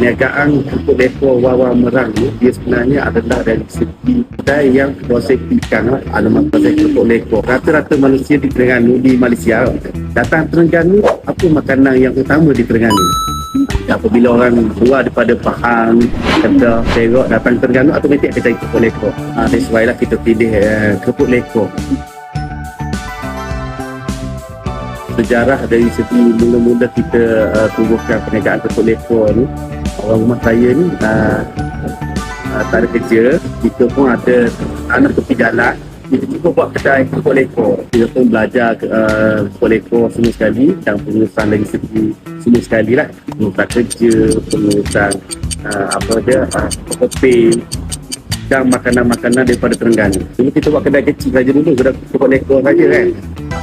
perniagaan kerupuk lekor Wawa Merang ni dia sebenarnya adalah dari segi kedai yang konseptikan alamat kedai kerupuk lekor. Rata-rata manusia di Terengganu, di Malaysia datang Terengganu, apa makanan yang utama di Terengganu? Apabila orang luar daripada Pahang, Kedah, Perak datang Terengganu, automatik dia cari kerupuk lekor. That's why lah kita pilih kerupuk lekor. Sejarah dari segi mula-mula kita tumbuhkan perniagaan kerupuk lekor ni, orang rumah saya ni tak ada kerja, kita pun ada anak tepi jalan, kita cuba buat kedai kerupuk lekor. Kita pun belajar kerupuk lekor semua sekali dan pengurusan dari segi semua sekali lah, pengurusan kerja, pengurusan kopi dan makanan-makanan daripada Terengganu. Dulu kita buat kedai kecil saja dulu, sudah kerupuk lekor saja kan.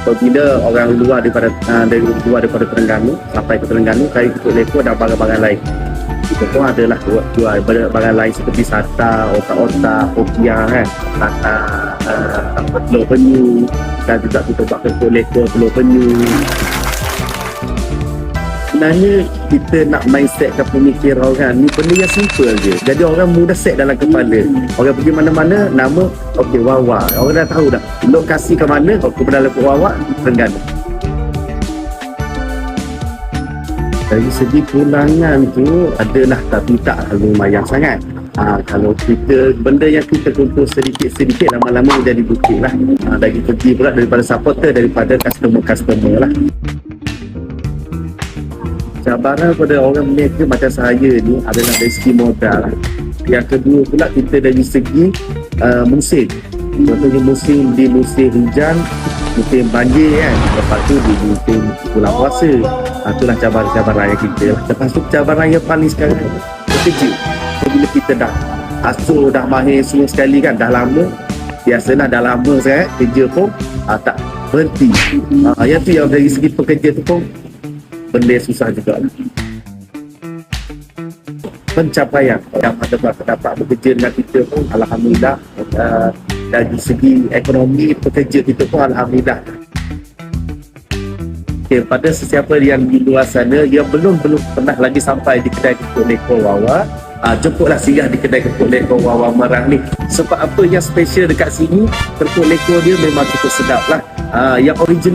Apabila orang luar daripada Terengganu sampai ke Terengganu cari kerupuk lekor dan barang-barang lain, kita pun adalah jual barang lain seperti sata, otak-otak, popiah kan, sata, telur penyu, dan juga kita buat kerupuk lekor telur penyu. Sebenarnya kita nak mindsetkan pemikiran orang ni benda yang simple je, jadi orang mudah set dalam kepala. Orang pergi mana-mana nama okey Wawa, orang dah tahu dah lokasi ke mana, okey pada lekor Wawa Terengganu. Dari segi pulangan tu adalah tapi tak lumayan sangat. Kalau kita benda yang kita kumpul sedikit-sedikit lama-lama menjadi bukit lah. Dari pergi pula daripada supporter, daripada customer lah. Cabaran pada orang berniaga macam saya ni adalah dari segi modal. Yang kedua pula kita dari segi musim. Contohnya musim hujan, musim banjir kan. Lepas tu di musim bulan puasa. Itulah cabaran yang kita. Lepas tu cabaran yang paling sekarang bekerja. Bila kita dah asuh, dah mahir semua sekali kan, dah lama. Biasalah dah lama sekarang kerja pun tak berhenti. Yang tu yang dari segi pekerja tu pun benda susah juga. Pencapaian yang dapat bekerja dengan kita pun alhamdulillah, dari segi ekonomi pekerja kita pun alhamdulillah. Okay, pada sesiapa yang di luar sana yang belum pernah lagi sampai di kedai kerupuk lekor Wawa, jemputlah singgah di kedai kerupuk lekor Wawa Merang ni. Sebab apa yang special dekat sini, kerupuk lekor dia memang cukup sedap lah. Yang original